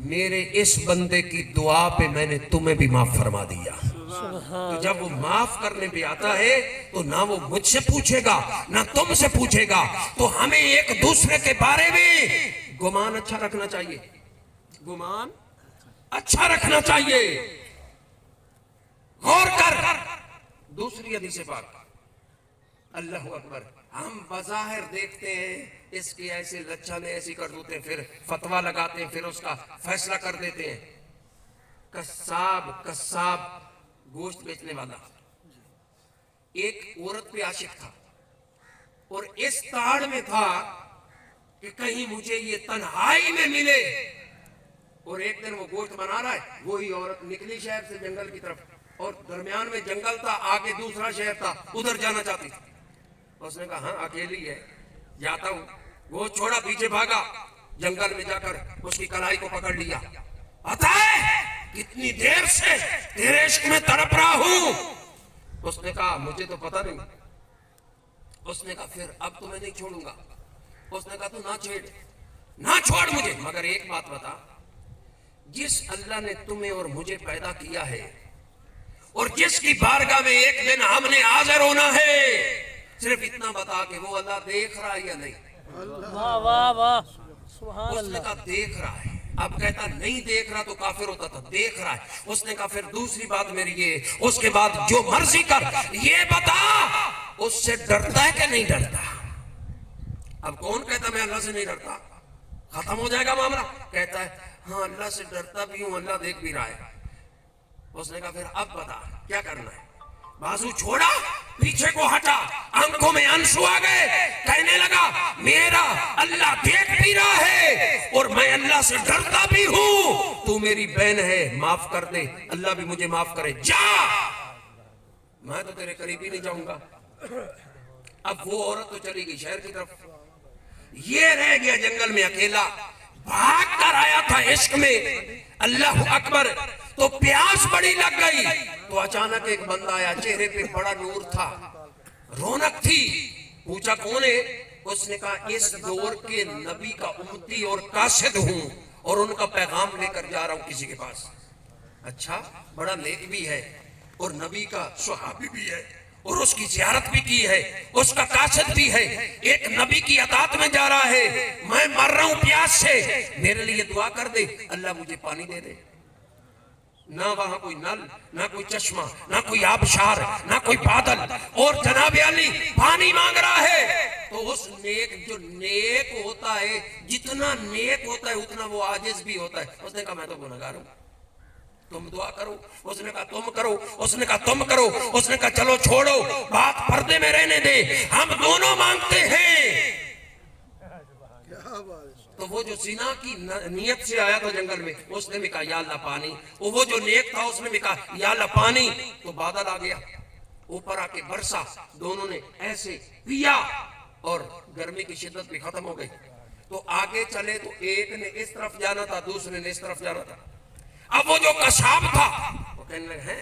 میرے اس بندے کی دعا پہ میں نے تمہیں بھی معاف فرما دیا. تو جب وہ معاف کرنے پہ آتا ہے تو نہ وہ مجھ سے پوچھے گا نہ تم سے پوچھے گا. تو ہمیں ایک دوسرے کے بارے میں گمان اچھا رکھنا چاہیے, گمان اچھا رکھنا چاہیے. غور کر دوسری حدیث پاک, اللہ اکبر. ہم بظاہر دیکھتے ہیں اس کی ایسے لچھا نے ایسی کر دیتے ہیں, پھر فتویٰ لگاتے ہیں, پھر اس کا فیصلہ کر دیتے ہیں. قصاب گوشت بیچنے والا ایک عورت پہ عاشق تھا اور اس تاڑ میں تھا کہ کہیں مجھے یہ تنہائی میں ملے. اور ایک دن وہ گوشت بنا رہا ہے, وہی عورت نکلی شہر سے جنگل کی طرف, اور درمیان میں جنگل تھا, آگے دوسرا شہر تھا, ادھر جانا چاہتی تھی. اس نے کہا ہاں اکیلی ہے جاتا ہوں. وہ چھوڑا, پیچھے بھاگا, جنگل میں جا کر اس کی کلائی کو پکڑ لیا. پتہ ہے کتنی دیر سے تیرے عشق میں تڑپ رہا ہوں. اس نے کہا مجھے تو پتہ نہیں. اس نے کہا پھر اب تو میں نہیں چھوڑوں گا. اس نے کہا تو نہ چھوڑ مجھے, مگر ایک بات بتا, جس اللہ نے تمہیں اور مجھے پیدا کیا ہے اور جس کی بارگاہ میں ایک دن ہم نے حاضر ہونا ہے, صرف اتنا بتا کہ وہ اللہ دیکھ رہا ہے یا نہیں. واہ واہ واہ, سبحان اس نے کہا دیکھ رہا ہے. اب کہتا نہیں دیکھ رہا تو کافر ہوتا تھا, دیکھ رہا ہے. اس نے کہا پھر دوسری بات میری یہ, اس کے بعد جو مرضی کر, یہ بتا اس سے ڈرتا ہے کہ نہیں ڈرتا. اب کون کہتا میں اللہ سے نہیں ڈرتا, ختم ہو جائے گا معاملہ. کہتا ہے ہاں اللہ سے ڈرتا بھی ہوں, اللہ دیکھ بھی رہا ہے. اس نے کہا پھر اب بتا کیا کرنا ہے. بازو چھوڑا, پیچھے کو ہٹا, آنکھوں میں آنسو آ گئے, کہنے لگا میرا اللہ دیکھ بھی رہا ہے اور میں اللہ سے ڈرتا بھی ہوں. تو میری بہن ہے, معاف کر دے, اللہ بھی مجھے معاف کرے. جا, میں تو تیرے قریب ہی نہیں جاؤں گا. اب وہ عورت تو چلی گئی شہر کی طرف, یہ رہ گیا جنگل میں اکیلا. بھاگ کر آیا تھا عشق میں, اللہ اکبر. تو پیاس بڑی لگ گئی, تو اچانک ایک بندہ آیا, چہرے پہ بڑا نور تھا, رونق تھی. پوچھا کون ہے؟ اس نے کہا اس دور کے نبی کا امتی اور قاصد ہوں, اور ان کا پیغام لے کر جا رہا ہوں کسی کے پاس. اچھا, بڑا نیک بھی ہے اور نبی کا صحابی بھی ہے اور اس کی زیارت بھی کی ہے, اس کا قاصد بھی ہے, ایک نبی کی اطاعت میں جا رہا ہے. میں مر رہا ہوں پیاس سے, میرے لیے دعا کر دے, اللہ مجھے پانی دے دے. نہ وہاں کوئی نل, نہ کوئی چشمہ, نہ کوئی آبشار, نہ کوئی بادل, اور جناب علی پانی مانگ رہا ہے. تو اس نیک, جو نیک ہوتا ہے, جتنا نیک ہوتا ہے اتنا وہ عاجز بھی ہوتا ہے. اس نے کہا میں تو گنہگار ہوں, تم دعا کرو. اس نے کہا تم کرو. اس نے کہا تم کرو. اس نے کہا چلو چھوڑو, بات پردے میں رہنے دے, ہم دونوں مانگتے ہیں. تو وہ جو زنا کی نیت سے آیا تھا جنگل میں, اس نے بھی کہا یا اللہ پانی. وہ جو نیک تھا اس نے بھی کہا یا اللہ پانی. تو بادل آ گیا, اوپر آ کے برسا, دونوں نے ایسے پیا اور گرمی کی شدت بھی ختم ہو گئی. تو آگے چلے تو ایک نے اس طرف جانا تھا, دوسرے نے اس طرف جانا تھا. اب وہ جو قصاب تھا وہ کہنے لگے ہیں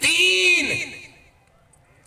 3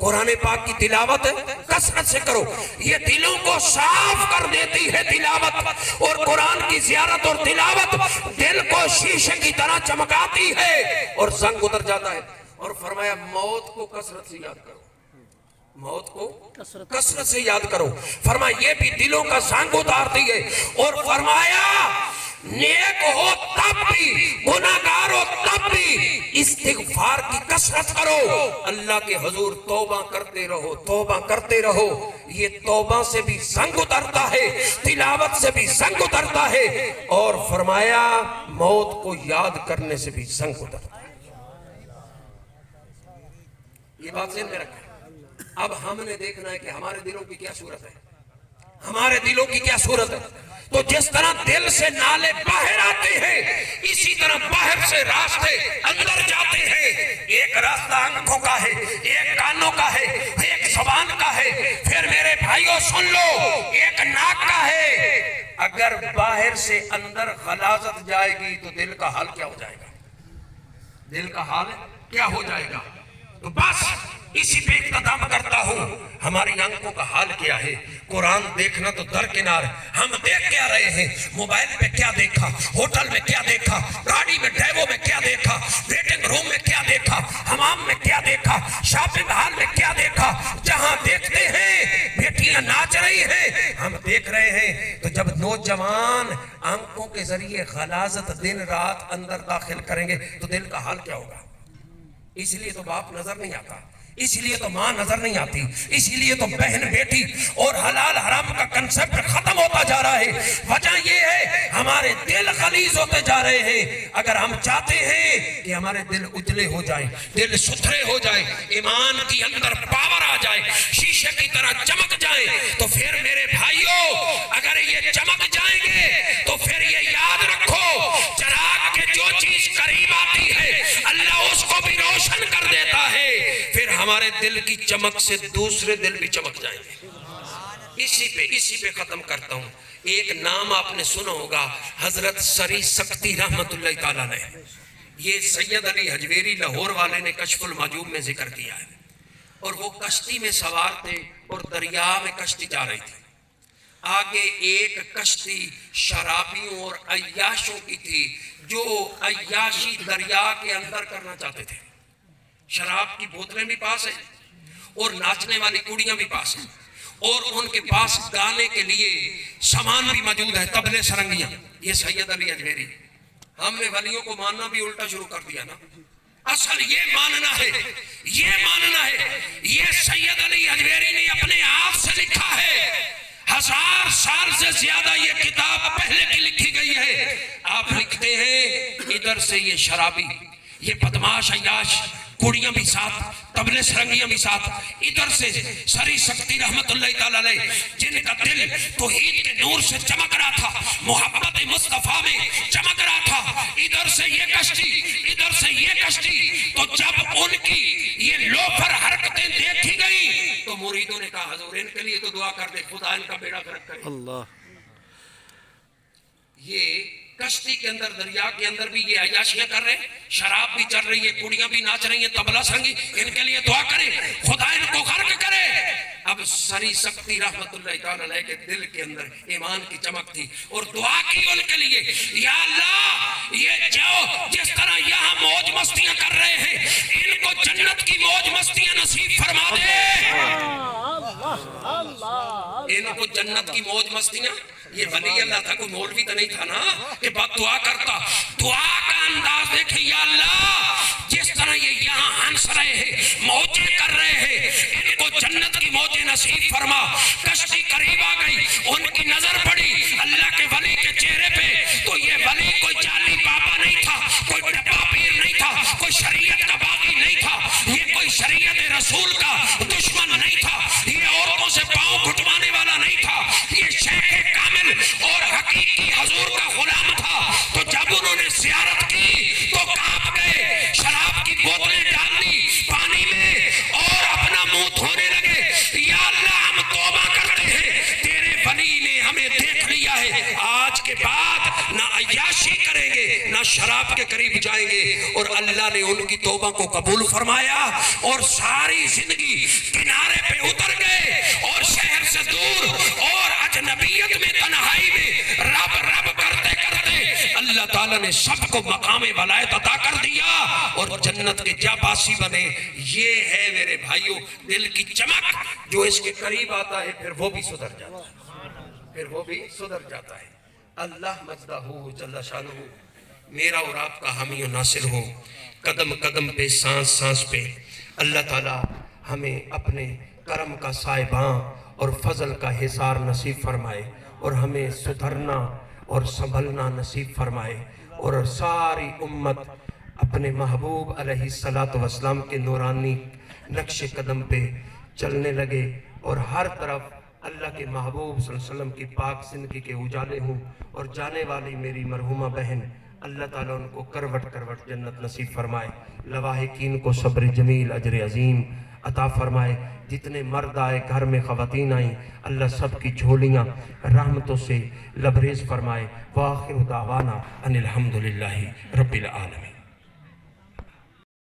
قرآن پاک کی تلاوت کثرت سے کرو، یہ دلوں کو صاف کر دیتی ہے تلاوت، اور قرآن کی زیارت اور تلاوت دل کو شیشے کی طرح چمکاتی ہے اور زنگ اتر جاتا ہے۔ اور فرمایا موت کو کثرت سے یاد کرو، موت کو کثرت سے یاد کرو، فرمایا یہ بھی دلوں کا زنگ اتارتی ہے، اور فرمایا نیک ہو تب بھی، گناہگار ہو تب بھی استغفار کی کثرت کرو، اللہ کے حضور توبہ کرتے رہو، توبہ کرتے رہو۔ یہ توبہ سے بھی زنگ اترتا ہے، تلاوت سے بھی زنگ اترتا ہے، اور فرمایا موت کو یاد کرنے سے بھی زنگ اترتا ہے۔ یہ بات ذہن میں رکھیں۔ اب ہم نے دیکھنا ہے کہ ہمارے دلوں کی کیا صورت ہے، ہمارے دلوں کی کیا صورت ہے۔ تو جس طرح دل سے نالے باہر آتے ہیں، اسی طرح باہر سے راستے اندر جاتے ہیں۔ ایک راستہ آنکھوں کا ہے، ایک کانوں کا ہے، ایک زبان کا ہے، پھر میرے بھائیوں سن لو، ایک ناک کا ہے۔ اگر باہر سے اندر غلاظت جائے گی تو دل کا حال کیا ہو جائے گا، دل کا حال کیا ہو جائے گا۔ تو بس اسی پہ اقتدام کرتا ہوں، ہماری آنکھوں کا حال کیا ہے۔ قرآن دیکھنا تو درکنار، ہم دیکھ کیا رہے ہیں، موبائل میں کیا دیکھا، ہوٹل میں کیا دیکھا، گاڑی میں ڈرائیو میں کیا دیکھا، ویٹنگ روم میں کیا دیکھا، حمام میں کیا دیکھا، شاپنگ ہال میں کیا دیکھا۔ جہاں دیکھتے ہیں بیٹیاں ناچ رہی ہیں، ہم دیکھ رہے ہیں۔ تو جب نوجوان آنکھوں کے ذریعے غلاظت دن رات اندر داخل کریں گے تو دل کا حال کیا ہوگا۔ اس لیے تو باپ نظر نہیں آتا، اس لیے تو ماں نظر نہیں آتی، اس لیے تو بہن بیٹی اور حلال حرام کا کنسپٹ ختم ہوتا جا رہا ہے۔ وجہ یہ ہے ہمارے دل غلیظ ہوتے جا رہے ہیں۔ اگر ہم چاہتے ہیں کہ ہمارے دل اجلے ہو جائیں، دل ستھرے ہو جائیں، ایمان کی اندر پاور آ جائے، شیشے کی طرح چمک جائیں، تو پھر میرے بھائیوں اگر یہ چمک جائیں گے تو پھر یہ یاد رکھو، چراغ کے جو چیز قریب آتی ہے اللہ اس کو بھی روشن کر دیتا ہے، پھر ہمارے دل کی چمک سے دوسرے دل بھی چمک جائیں گے۔ اسی پہ ختم کرتا ہوں۔ ایک نام آپ نے سنا ہوگا، حضرت سری سکتی رحمت اللہ تعالیٰ نے، یہ سید علی حجویری لاہور والے نے کشف المحجوب میں ذکر کیا ہے۔ اور وہ کشتی میں سوار تھے اور دریا میں کشتی جا رہی تھی۔ آگے ایک کشتی شرابیوں اور عیاشوں کی تھی جو عیاشی دریا کے اندر کرنا چاہتے تھے۔ شراب کی بوتلیں بھی پاس ہیں اور ناچنے والی کڑیاں بھی پاس ہیں، اور ان کے پاس گانے کے لیے سامان بھی موجود ہے، طبلے سرنگیاں۔ یہ سید علی حجویری، ہم نے ولیوں کو ماننا بھی الٹا شروع کر دیا نا۔ اصل یہ ماننا ہے، یہ ماننا ہے، یہ سید علی حجویری نے اپنے آپ سے لکھا ہے۔ 1000 سال سے زیادہ یہ کتاب پہلے کی لکھی گئی ہے۔ آپ لکھتے ہیں ادھر سے یہ شرابی، یہ بدماش عیاش، کڑیاں بھی ساتھ، طبلے سرنگیاں بھی ساتھ، ادھر سے سری سکتی رحمت اللہ تعالیٰ علیہ جن کا دل توحید کے نور سے چمک رہا تھا، محبت مصطفیٰ میں چمک رہا تھا، ادھر سے یہ کشتی، ادھر سے یہ کشتی۔ تو جب ان کی یہ لوفر حرکتیں دیکھی گئی تو مریدوں نے کہا حضور ان کے لیے تو دعا کر دے، خدا ان کا بیڑا غرق کرے۔ اللہ، یہ کشتی کے اندر، دریا کے اندر بھی یہ عیاشیاں کر رہے ہیں، شراب بھی چل رہی ہے، کڑیاں بھی ناچ رہی ہیں، طبلہ سرنگی، ان کے لیے دعا کریں خدا ان کو غرق کرے۔ اب سری سکتی رحمت اللہ تعالیٰ علیہ کے دل کے اندر ایمان کی چمک تھی اور دعا کی ان کے لیے، یا اللہ یہ جو جس طرح یہاں موج مستیاں کر رہے ہیں ان کو جنت کی موج مستیاں نصیب فرما دے، ان کو جنت کی موج مستیاں۔ یہ ولی اللہ تھا، کوئی مولوی تو نہیں تھا نا کہ بات دعا کرتا۔ دعا کا انداز دیکھیں، یا اللہ جس طرح یہ یہاں ہنس رہے ہیں، موجیں کر رہے ہیں، ان کو جنت کی موجیں نصیب فرما۔ کشتی قریب آ گئی، ان کی نظر پڑی اللہ کے ولی کے چہرے پہ، تو یہ ولی کوئی جعلی بابا نہیں تھا، کوئی ڈبا پیر نہیں تھا، کوئی شریعت کا باغی نہیں تھا، یہ کوئی شریعت رسول کا دشمن نہیں تھا، یہ عورتوں سے پاؤں گھٹوانے والا نہیں تھا، یہ شیخ کامل اور حقیقی حضور کا غلام تھا۔ تو جب انہوں نے زیارت کی تو کانپ گئے، شراب کی بوتلیں ڈال دی پانی میں اور اپنا منہ دھونے لگے، یا اللہ ہم توبہ کرتے ہیں، تیرے ولی نے ہمیں دیکھ لیا ہے، آج کے بعد نہ عیاشی کریں گے، نہ شراب کے قریب جائیں گے، اور اللہ نے ان کی توبہ کو قبول فرمایا اور ساری زندگی کنارے پہ اتر گئے اور شہر سے دور اور اجنبیت میں تنہائی میں رب رب کرتے کرتے اللہ تعالیٰ نے سب کو مقام ولایت عطا کر دیا اور جنت کے جاباسی بنے۔ یہ ہے میرے بھائیوں دل کی چمک، جو اس کے قریب آتا ہے پھر وہ بھی سدھر جاتا ہے، پھر وہ بھی سدھر جاتا ہے۔ اللہ مجدہ جل شانہ میرا اور آپ کا حامی و ناصر ہو، قدم قدم پہ سانس سانس پہ اللہ تعالیٰ ہمیں اپنے کرم کا سائباں اور فضل کا حصار نصیب فرمائے اور ہمیں سدھرنا اور سنبھلنا نصیب فرمائے اور ساری امت اپنے محبوب علیہ السلام کے نورانی نقش قدم پہ چلنے لگے اور ہر طرف اللہ کے محبوب صلی اللہ علیہ وسلم کی پاک زندگی کے اجالے ہوں، اور جانے والی میری مرحومہ بہن اللہ تعالیٰ ان کو کروٹ کروٹ جنت نصیب فرمائے، لواحقین کو صبر جمیل اجر عظیم عطا فرمائے، جتنے مرد آئے گھر میں خواتین آئیں اللہ سب کی جھولیاں رحمتوں سے لبریز فرمائے۔ وآخر دعوانا ان الحمدللہ رب العالمین۔